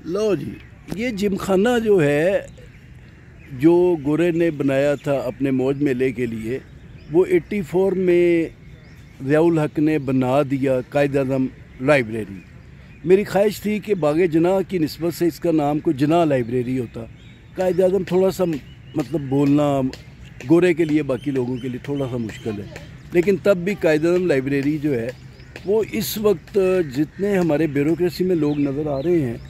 लो जी, ये जिम खाना जो है, जो गोरे ने बनाया था अपने मौज मेले के लिए, वो 84 में ज़ियाउल हक ने बना दिया कायद-ए-आज़म लाइब्रेरी। मेरी ख्वाहिश थी कि बाग़े जनाह की निस्बत से इसका नाम कोई जनाह लाइब्रेरी होता। कायद-ए-आज़म थोड़ा सा मतलब बोलना गोरे के लिए, बाकी लोगों के लिए थोड़ा सा मुश्किल है, लेकिन तब भी कायद-ए-आज़म लाइब्रेरी जो है वो इस वक्त जितने हमारे ब्यूरोक्रेसी में लोग नज़र आ रहे हैं,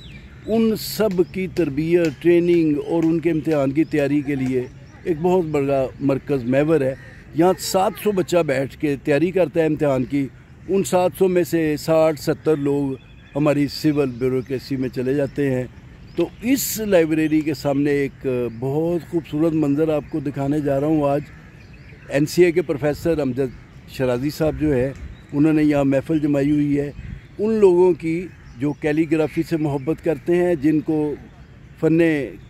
उन सब की तरबियत, ट्रेनिंग और उनके इम्तिहान की तैयारी के लिए एक बहुत बड़ा मरकज़ महवर है। यहाँ 700 बच्चा बैठ के तैयारी करता है इम्तिहान की। उन 700 में से 60-70 लोग हमारी सिविल ब्यूरोक्रेसी में चले जाते हैं। तो इस लाइब्रेरी के सामने एक बहुत खूबसूरत मंज़र आपको दिखाने जा रहा हूँ आज। NCA के प्रोफेसर अमजद शराजी साहब जो है, उन्होंने यहाँ महफ़िल जमाई हुई है उन लोगों की जो कैलीग्राफी से मोहब्बत करते हैं, जिनको फ़न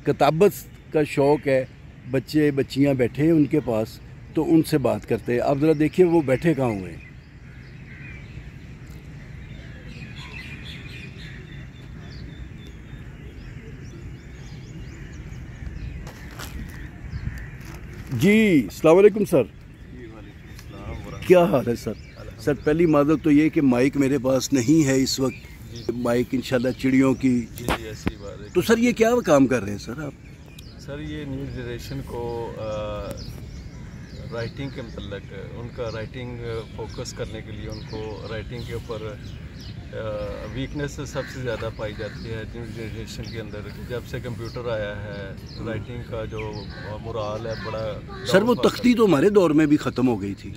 किताबत का शौक़ है। बच्चे बच्चियाँ बैठे हैं उनके पास, तो उनसे बात करते हैं। आप ज़रा देखिए वो बैठे कहाँ हुए हैं। जी, अस्सलाम वालेकुम सर। क्या हाल है सर? सर पहली माज़रत तो ये कि माइक मेरे पास नहीं है इस वक्त, माइक इंशाल्लाह चिड़ियों की। जी ऐसी बात है। तो सर ये क्या काम कर रहे हैं सर आप? सर ये न्यू जनरेशन को राइटिंग के मतलब उनका राइटिंग फोकस करने के लिए, उनको राइटिंग के ऊपर वीकनेस सबसे ज़्यादा पाई जाती है न्यू जनरेशन के अंदर। जब से कंप्यूटर आया है, राइटिंग का जो मुराल है बड़ा। सर वो तख्ती तो हमारे दौर में भी ख़त्म हो गई थी,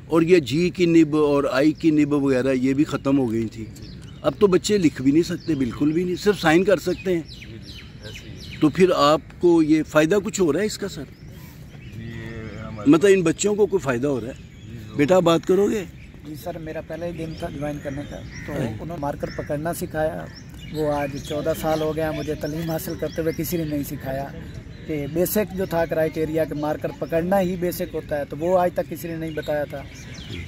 और ये जी की निब और आई की निब वगैरह ये भी ख़त्म हो गई थी। अब तो बच्चे लिख भी नहीं सकते, बिल्कुल भी नहीं, सिर्फ साइन कर सकते हैं। तो फिर आपको ये फ़ायदा कुछ हो रहा है इसका सर? मतलब इन बच्चों को कोई फ़ायदा हो रहा है? बेटा बात करोगे? जी सर, मेरा पहला ही दिन था ज्वाइन करने का, तो उन्होंने मार्कर पकड़ना सिखाया। वो आज 14 साल हो गया मुझे तालीम हासिल करते हुए किसी ने नहीं सिखाया कि बेसिक जो था क्राइटेरिया के मार्कर पकड़ना ही बेसिक होता है, तो वो आज तक किसी ने नहीं बताया था।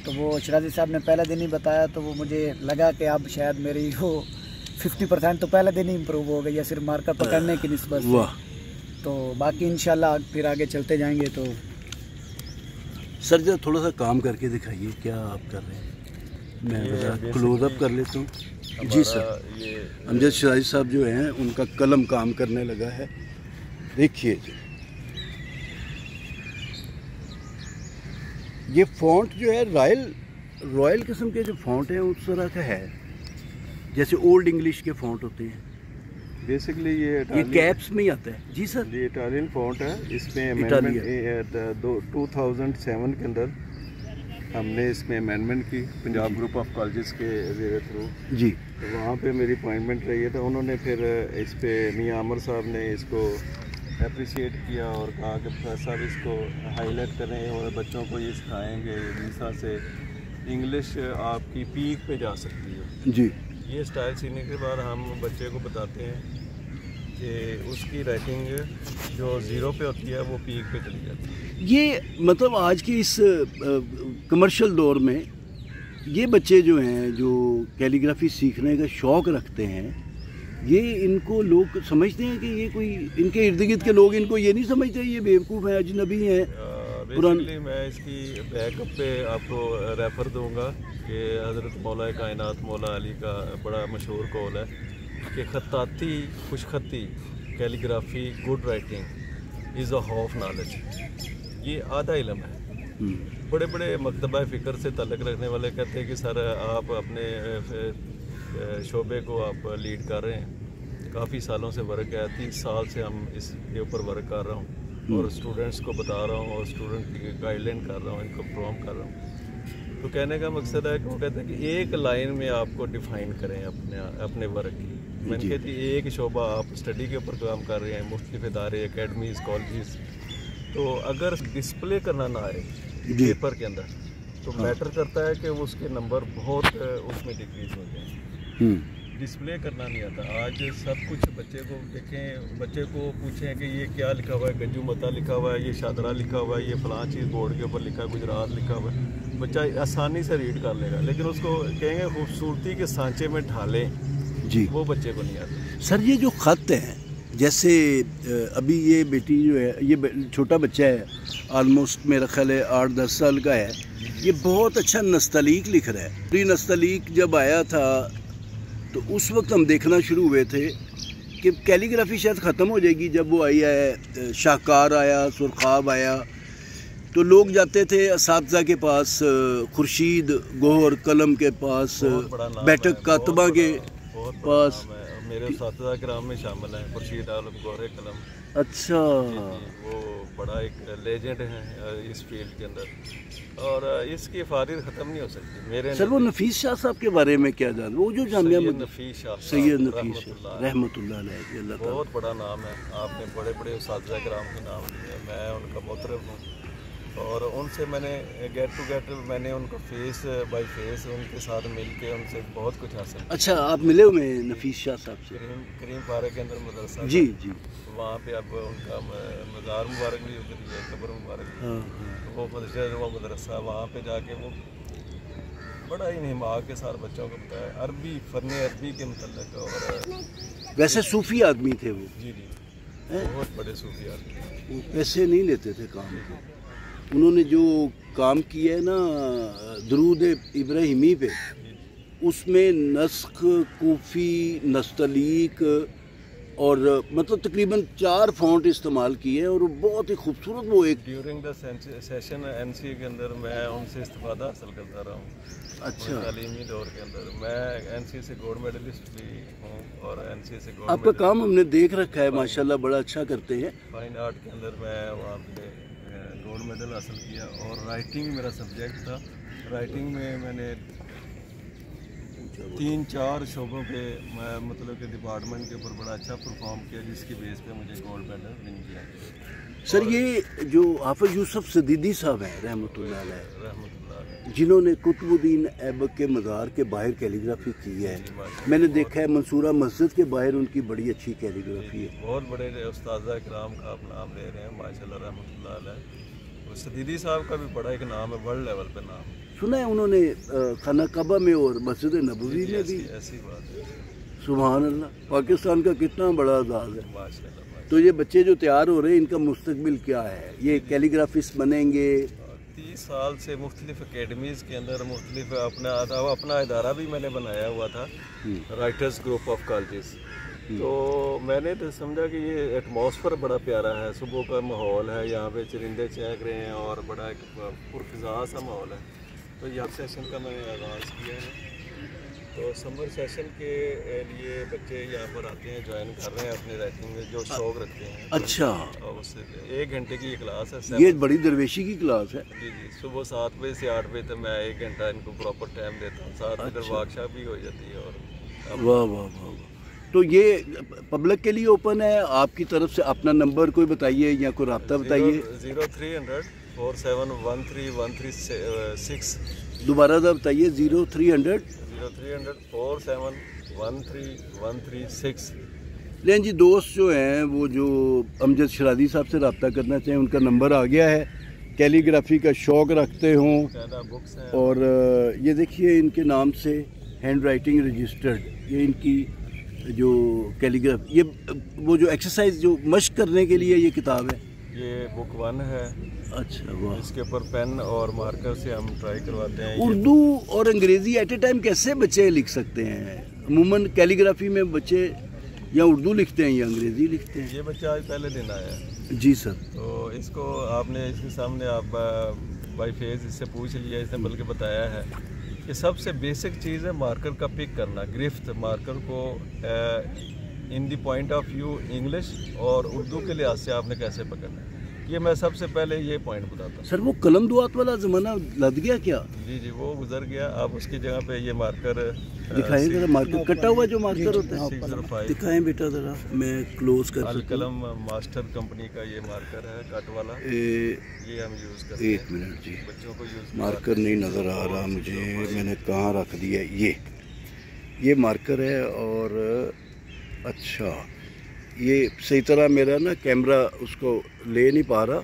तो वो शराजी साहब ने पहला दिन ही बताया, तो वो मुझे लगा कि अब शायद मेरी वो 50% तो पहले दिन ही इम्प्रूव हो गई है सिर्फ मार्कर पकड़ने की निस्बत से। तो बाकी इंशाल्लाह फिर आगे चलते जाएंगे। तो सर जरा थोड़ा सा काम करके दिखाइए क्या आप कर रहे हैं। मैं ज़रा क्लोज़अप कर लेता हूँ। जी सर, अमजद शराजी साहब जो हैं उनका कलम काम करने लगा है, देखिए जी। ये फ़ॉन्ट जो है रॉयल किस्म के जो फ़ॉन्ट हैं उस तरह का है, जैसे ओल्ड इंग्लिश के फ़ॉन्ट होते हैं। बेसिकली ये कैप्स में ही आता है। जी सर, ये इटालियन फ़ॉन्ट है। इसमें अमेंडमेंट 2007 के अंदर हमने इसमें अमेंडमेंट की पंजाब ग्रुप ऑफ कॉलेजेस के थ्रू जी। तो वहाँ पे मेरी अपॉइंटमेंट रही है, तो उन्होंने फिर इस पे मियां आमर साहब ने इसको अप्रिशिएट किया और कहा कि प्रोफेसर साहब इसको हाईलाइट करें और बच्चों को ये सिखाएँगे जिस तरह से इंग्लिश आपकी पीक पे जा सकती है। जी, ये स्टाइल सीखने के बाद हम बच्चे को बताते हैं कि उसकी राइटिंग जो 0 पे होती है वो पीक पे चली जाती है। ये मतलब आज के इस कमर्शियल दौर में ये बच्चे जो हैं जो कैलीग्राफी सीखने का शौक़ रखते हैं, ये इनको लोग समझते हैं कि ये कोई इनके इर्द गिर्द के लोग इनको ये नहीं समझते ये बेवकूफ़ हैं, अजनबी हैं। बेसिकली मैं इसकी बैकअप पे आपको रेफ़र दूंगा कि हज़रत मौला कायनात मौला अली का बड़ा मशहूर कौल है कि ख़त्ताती खुशखती calligraphy good writing is a half knowledge. ये आधा इल्म है। बड़े बड़े मकतबा फ़िक्र से ताल्लुक़ रखने वाले कहते हैं कि सर आप अपने शोबे को आप लीड कर रहे हैं, काफ़ी सालों से वर्क है, 30 साल से हम इसके ऊपर वर्क कर रहा हूँ और स्टूडेंट्स को बता रहा हूँ और स्टूडेंट की गाइडलाइन कर रहा हूँ, इनको प्रोम कर रहा हूँ। तो कहने का मकसद है कि वो कहते हैं कि एक लाइन में आपको डिफ़ाइन करें अपने वर्क की। मैंने कहती एक शोबा आप स्टडी के ऊपर काम कर रहे हैं, मुख्तलिफ इदारे, अकेडमीज़, कॉलेजेस, तो अगर डिस्प्ले करना ना आए पेपर के अंदर तो मैटर करता है कि उसके नंबर बहुत उसमें डिक्रीज हो जाए। डिस्प्ले करना नहीं आता। आज सब कुछ बच्चे को देखें, बच्चे को पूछें कि ये क्या लिखा हुआ है, गंजू मता लिखा हुआ है, ये शादरा लिखा हुआ है, ये फलां चीज़ बोर्ड के ऊपर लिखा है, गुजरात लिखा हुआ है, बच्चा आसानी से रीड कर लेगा। लेकिन उसको कहेंगे खूबसूरती के सांचे में ढालें जी, वो बच्चे को नहीं आता। سر یہ جو خط ہیں، جیسے ابھی یہ بیٹی جو ہے، یہ چھوٹا بچہ ہے، آلموسٹ میرا خیال ہے 8-10 سال کا ہے، یہ بہت اچھا نستعلیق لکھ رہا ہے۔ پری نستعلیق جب آیا تھا تو اس وقت ہم دیکھنا شروع ہوئے تھے کہ کیلیگرافی شاید ختم ہو جائے گی، جب وہ آئی ہے شاہکار آیا، سرخاب آیا، تو لوگ جاتے تھے اساتذہ کے پاس، خورشید گوہر قلم کے پاس، بیٹھک کاتبہ کے پاس۔ میرے اساتذہ کرام میں شامل ہیں خورشید عالم گوہر قلم۔ اچھا، وہ بڑا ایک لیجنڈ ہیں اس فیلڈ کے اندر، اور اس کی فارغ ختم نہیں ہو سکتی میرے۔ سر وہ نفیس شاہ صاحب کے بارے میں کیا جان، وہ جو جامعہ نفیس شاہ، سید نفیس شاہ رحمۃ اللہ علیہ، اللہ تعالیٰ، بہت بڑا نام ہے۔ آپ نے بڑے بڑے اساتذہ کرام کے نام لیے، میں ان کا محترم ہوں، اور ان سے میں نے گیٹ ٹو گیٹ، میں نے ان کو فیس بائی فیس ان کے ساتھ مل کے ان سے بہت کچھ حاصل کیا۔ اچھا، آپ ملے ہوئے ہیں نفیس شاہ صاحب سے؟ کریم پارک کے اندر مدرسہ، جی جی، وہاں پہ اب ان کا مزار مبارک بھی ادھر ہی ہے، قبر مبارک بھی، وہ مدرسہ، وہاں پہ جا کے وہ بڑا ہی نماغ کے ساتھ بچوں کو بتایا عربی، فن عربی کے متعلق۔ اور ویسے صوفی آدمی تھے وہ؟ جی جی، بہت بڑے صوفی آدمی، وہ پیسے نہیں لیتے تھے کام کے۔ انہوں نے جو کام کیا ہے نا درود ابراہیمی پہ، اس میں نسخ، کوفی، نستعلیق اور مطلب تقریباً 4 فونٹ استعمال کیے ہیں، اور وہ بہت ہی خوبصورت، وہ ایک ڈیورنگ دا سیشن این سی کے اندر میں ان سے استفادہ حاصل کرتا رہا ہوں۔ اچھا، تعلیمی دور کے اندر میں این سی سے گولڈ میڈلسٹ بھی ہوں، اور این سی سے آپ کا کام ہم نے دیکھ رکھا ہے، ماشاءاللہ بڑا اچھا کرتے ہیں۔ فائن آرٹ کے اندر میں وہاں پہ گولڈ میڈل حاصل کیا، اور رائٹنگ میرا سبجیکٹ تھا۔ رائٹنگ میں نے 3-4 شعبوں پہ میں مطلب کہ ڈپارٹمنٹ کے اوپر بڑا اچھا پرفارم کیا، جس کی بیس پہ مجھے گولڈ میڈل ون کیا۔ سر یہ جو حافظ یوسف صدیدی صاحب ہیں رحمۃ اللہ علیہ، رحمۃ اللہ علیہ، جنہوں نے قطب الدین ایبک کے مزار کے باہر کیلیگرافی کی ہے، میں نے دیکھا ہے منصورہ مسجد کے باہر ان کی بڑی اچھی کیلیگرافی ہے۔ بہت بڑے استاذہ کرام کا آپ نام لے رہے ہیں، ماشاء اللہ، رحمۃ اللہ علیہ۔ صدیدی صاحب کا بھی بڑا ایک نام ہے، ورلڈ لیول پہ نام ہے۔ سنا ہے انہوں نے خانہ کعبہ میں اور مسجد نبوی میں بھی۔ ایسی بات ہے، سبحان اللہ، پاکستان کا کتنا بڑا اعزاز ہے۔ ماشاء اللہ۔ تو یہ بچے جو تیار ہو رہے ہیں، ان کا مستقبل کیا ہے؟ یہ کیلیگرافسٹ بنیں گے؟ 30 سال سے مختلف اکیڈمیز کے اندر مختلف اپنا ادارہ بھی میں نے بنایا ہوا تھا، رائٹرز گروپ آف کالجز۔ تو میں نے تو سمجھا کہ یہ ایٹماسفیئر بڑا پیارا ہے، صبح کا ماحول ہے، یہاں پہ چرندے چہک رہے ہیں، اور بڑا ایک پرفضا سا ماحول ہے۔ تو یہ سیشن کا میں نے آغاز کیا ہے، تو سمر سیشن کے لیے بچے یہاں پر آتے ہیں، جوائن کر رہے ہیں اپنے رائٹنگ میں جو شوق رکھتے ہیں۔ اچھا، اس سے 1 گھنٹے کی یہ کلاس ہے۔ یہ بڑی درویشی کی کلاس ہے؟ جی جی، صبح 7 بجے سے 8 بجے تک میں 1 گھنٹہ ان کو پراپر ٹائم دیتا ہوں، ساتھ میں ادھر ورک شاپ بھی ہو جاتی ہے۔ اور واہ واہ واہ، تو یہ پبلک کے لیے اوپن ہے؟ آپ کی طرف سے اپنا نمبر کوئی بتائیے یا کوئی رابطہ بتائیے۔ 0300 471316۔ دوبارہ ذرا بتائیے۔ 0300 471316۔ لیں جی، دوست جو ہیں وہ جو امجد شرادی صاحب سے رابطہ کرنا چاہیں، ان کا نمبر آ گیا ہے، کیلیگرافی کا شوق رکھتے ہوں، اور یہ دیکھیے ان کے نام سے ہینڈ رائٹنگ رجسٹرڈ، یہ ان کی جو کیلیگرافی، یہ وہ جو ایکسرسائز جو مشق کرنے کے لیے یہ کتاب ہے، یہ بک 1 ہے۔ اچھا، واہ۔ اس کے اوپر پین اور مارکر سے ہم ٹرائی کرواتے ہیں۔ اردو اور انگریزی ایٹ اے ٹائم کیسے بچے لکھ سکتے ہیں؟ عموماً کیلیگرافی میں بچے یا اردو لکھتے ہیں یا انگریزی لکھتے ہیں۔ یہ بچہ آج پہلے دن آیا ہے۔ جی سر۔ تو اس کو آپ نے اس کے سامنے آپ بائی فیس اس سے پوچھ لیا، اس نے بلکہ بتایا ہے کہ سب سے بیسک چیز ہے مارکر کا پک کرنا، گرفت مارکر کو in the point of view English اور اردو کے لحاظ سے آپ نے کیسے پکڑنا ہے، یہ میں سب سے پہلے یہ پوائنٹ بتاتا ہوں۔ سر وہ قلم دعات والا زمانہ لد گیا کیا؟ جی جی، وہ گزر گیا۔ آپ اس کی جگہ پہ یہ مارکر دکھائیں ذرا، مارکر کٹا ہوا جو مارکر ہوتا ہے 605 دکھائیں بیٹا ذرا، میں کلوز کر سکتا ہوں۔ القلم ماسٹر کمپنی کا یہ مارکر ہے، کٹ والا، یہ ہم یوز کرتے ہیں۔ 1 منٹ جی، بچوں کو یوز مارکر نہیں نظر آ رہا مجھے، میں نے کہاں رکھ دیا؟ یہ مارکر ہے، اور اچھا یہ صحیح طرح میرا نا کیمرہ اس کو لے نہیں پا رہا،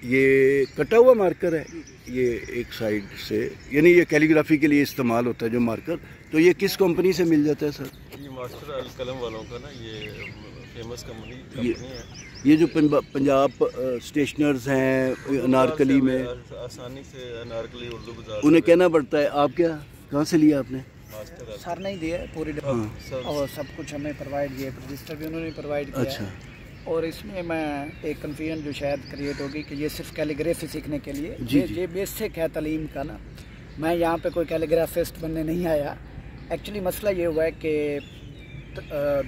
یہ کٹا ہوا مارکر ہے، یہ ایک سائیڈ سے، یعنی یہ کیلیگرافی کے لیے استعمال ہوتا ہے جو مارکر۔ تو یہ کس کمپنی سے مل جاتا ہے سر؟ یہ मास्टर अलकलम वालों का ना ये फेमस कंपनी है। ये जो पंजाब स्टेशनर्स हैं अनारकली में, आसानी से अनारकली उर्दू बाजार, उन्हें कहना पड़ता है आप क्या कहाँ से लिया आपने? मास्टर सर नहीं दिए पूरी और सब कुछ हमें प्रोवाइड किए, रजिस्टर भी उन्होंने प्रोवाइड किया। अच्छा। और इसमें मैं एक कन्फ्यूजन जो शायद क्रिएट होगी कि ये सिर्फ कैलीग्राफी सीखने के लिए, ये बेसिक है तालीम का ना। मैं यहाँ पे कोई कैलीग्राफिस्ट बनने नहीं आया। एक्चुअली मसला ये हुआ है कि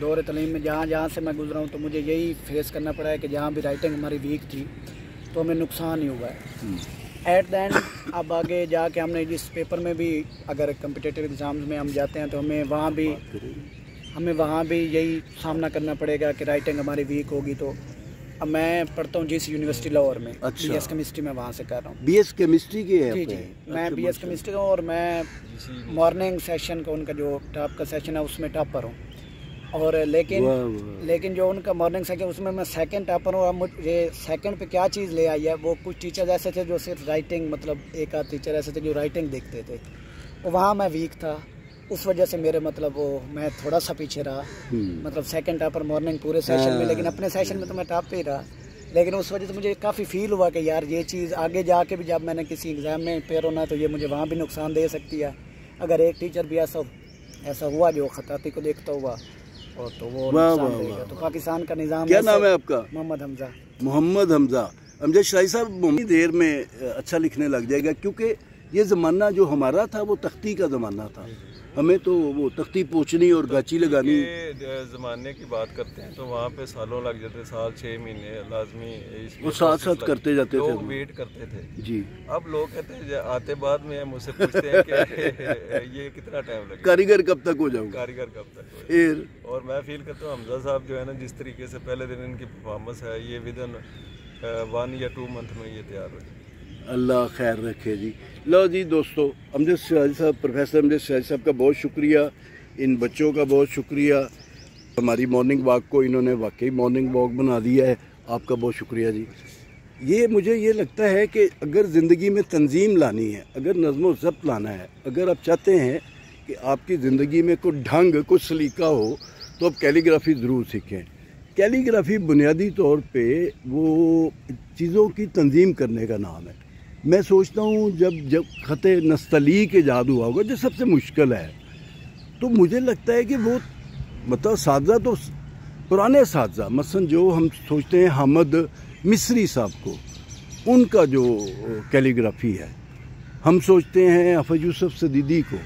दौर तालीम में जहाँ से मैं गुजरा हूँ तो मुझे यही फेस करना पड़ा है कि जहाँ भी राइटिंग हमारी वीक थी तो हमें नुकसान ही हुआ है। एट द एंड अब आगे जाके हमने जिस पेपर में भी अगर कम्पिटिटिव एग्ज़ाम्स में हम जाते हैं तो हमें वहाँ भी यही सामना करना पड़ेगा कि राइटिंग हमारी वीक होगी। तो अब मैं पढ़ता हूँ जिस यूनिवर्सिटी लाहौर में, अच्छा। BS केमिस्ट्री में वहाँ से कर रहा हूँ। BS केमिस्ट्री के हैं? जी मैं BS केमिस्ट्री का, और मैं मॉर्निंग सेशन का उनका जो टॉप का सेशन है उसमें टॉपर हूँ। और लेकिन जो उनका मॉर्निंग सेशन उसमें मैं सेकंड टॉपर हूँ। अब मुझे सेकंड पे क्या चीज़ ले आई है, वो कुछ टीचर्स ऐसे थे जो सिर्फ राइटिंग, मतलब एक आध टीचर ऐसे थे जो राइटिंग देखते थे, और वहाँ मैं वीक था। उस वजह से मेरे मतलब वो मैं थोड़ा सा पीछे रहा, मतलब सेकंड टॉपर मॉर्निंग पूरे सेशन में, लेकिन अपने सेशन में तो मैं टॉप पे ही रहा। लेकिन उस वजह से मुझे काफ़ी फील हुआ कि यार ये चीज़ आगे जाके भी जब मैंने किसी एग्ज़ाम में पेयर होना तो ये मुझे वहाँ भी नुकसान दे सकती है। अगर एक टीचर भी ऐसा हुआ जो खताती को देखता हुआ और तो वो नुकसान देगा। तो पाकिस्तान का निज़ाम। क्या नाम है आपका? मोहम्मद हमजा। मोहम्मद हमजा। अमजद शाही साहब देर में अच्छा लिखने लग जाएगा, क्योंकि ये ज़माना जो हमारा था वो तख्ती का ज़माना था। हमें तो वो तख्ती पोंछनी और गाची लगानी। ज़माने की बात करते हैं तो वहाँ पे सालों लग जाते, साल 6 महीने लाजमी वो साथ साथ करते जाते थे, लोग वेट करते थे जी। अब लोग कहते हैं आते बाद में मुझसे पूछते हैं कि ये कितना टाइम लगेगा, कारीगर कब तक हो जाऊंगा, कारीगर कब तक हो। और मैं फील करता हूँ हमजा साहब जो है ना, जिस तरीके से पहले दिन इनकी परफॉर्मेंस है, ये विदिन 1 या 2 मंथ में ये तैयार हो जाए। अल्लाह खैर रखे जी। लो जी दोस्तों, अमजद शाही साहब, प्रोफेसर अमजद शाही साहब का बहुत शुक्रिया, इन बच्चों का बहुत शुक्रिया। हमारी मॉर्निंग वॉक को इन्होंने वाकई मॉर्निंग वॉक बना दिया है, आपका बहुत शुक्रिया जी। ये मुझे ये लगता है कि अगर ज़िंदगी में तंजीम लानी है, अगर नज़्म व ज़ब्त लाना है, अगर आप चाहते हैं कि आपकी ज़िंदगी में कोई ढंग, कुछ सलीका हो, तो आप कैलीग्राफी ज़रूर सीखें। कैलीग्राफी बुनियादी तौर पे वो चीज़ों की तंजीम करने का नाम है। मैं सोचता हूँ जब ख़त नस्तलीक ईजाद हुआ होगा, जो सबसे मुश्किल है, तो मुझे लगता है कि वो मतलब साज़ा तो पुराने साज़ा, मसलन जो हम सोचते हैं हामिद मिस्री साहब को, उनका जो कैलीग्राफी है, हम सोचते हैं हफ़ीज़ यूसुफ़ सदीदी को,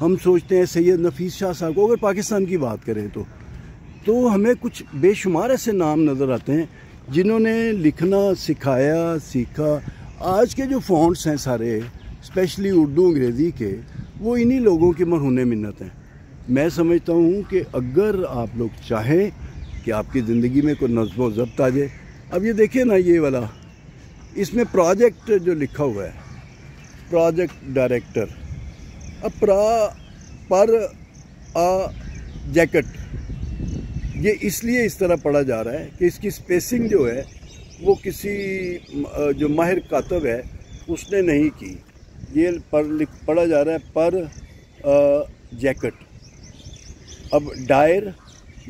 हम सोचते हैं सैयद नफीस शाह साहब को, अगर पाकिस्तान की बात करें तो हमें कुछ बेशुमार ऐसे नाम नज़र आते हैं जिन्होंने लिखना सिखाया, सीखा। आज के जो फ़ॉन्ट्स हैं सारे, स्पेशली उर्दू अंग्रेज़ी के, वो इन्हीं लोगों की मरहून मिन्नत हैं। मैं समझता हूँ कि अगर आप लोग चाहें कि आपकी ज़िंदगी में कोई नज़्म व ज़ब्त आ जाए, अब ये देखिए ना, ये वाला इसमें प्रोजेक्ट जो लिखा हुआ है, प्रोजेक्ट डायरेक्टर, अब पर जैकेट, ये इसलिए इस तरह पढ़ा जा रहा है कि इसकी स्पेसिंग जो है वो किसी जो माहिर कातब है उसने नहीं की। ये पढ़ा जा रहा है पर जैकेट। अब डायर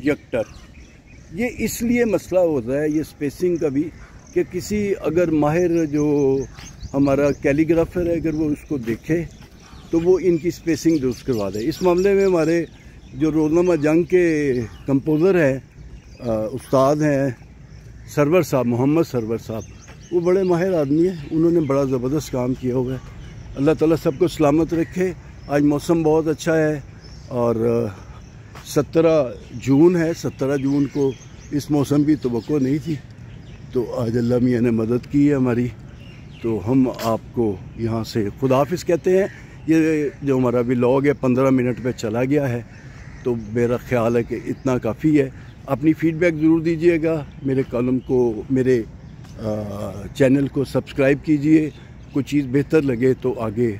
यक्टर, ये इसलिए मसला होता है ये स्पेसिंग का भी, कि किसी अगर माहिर जो हमारा कैलीग्राफर है, अगर वो उसको देखे तो वो इनकी स्पेसिंग दुरुस्त करवा दे। इस मामले में हमारे जो रोज़नामा जंग के कंपोज़र हैं, उस्ताद हैं सरवर साहब, मोहम्मद सरवर साहब, वो बड़े माहिर आदमी हैं, उन्होंने बड़ा ज़बरदस्त काम किया हुआ है। अल्लाह ताला सबको सलामत रखे। आज मौसम बहुत अच्छा है और 17 जून है। 17 जून को इस मौसम की तवक्को नहीं थी, तो आज अल्लाह मियाँ ने मदद की है हमारी। तो हम आपको यहाँ से खुदाफिज़ कहते हैं। ये जो हमारा व्लॉग है 15 मिनट पे चला गया है, तो मेरा ख़्याल है कि इतना काफ़ी है। अपनी फ़ीडबैक ज़रूर दीजिएगा, मेरे कॉलम को, मेरे चैनल को सब्सक्राइब कीजिए। कोई चीज़ बेहतर लगे तो आगे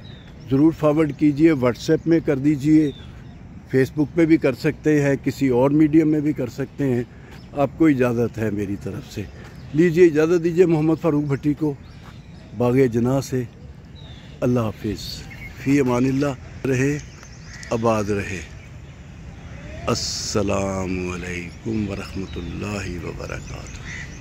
ज़रूर फॉरवर्ड कीजिए, व्हाट्सएप में कर दीजिए, फेसबुक पे भी कर सकते हैं, किसी और मीडियम में भी कर सकते हैं। आपको इजाज़त है मेरी तरफ़ से। लीजिए, इजाज़त दीजिए मोहम्मद फ़ारूक भट्टी को बाग़े जनाह से। अल्लाह हाफिज़, फ़ी अमानिल्लाह। रहे, आबाद रहे। السلام علیکم ورحمۃ اللہ وبرکاتہ.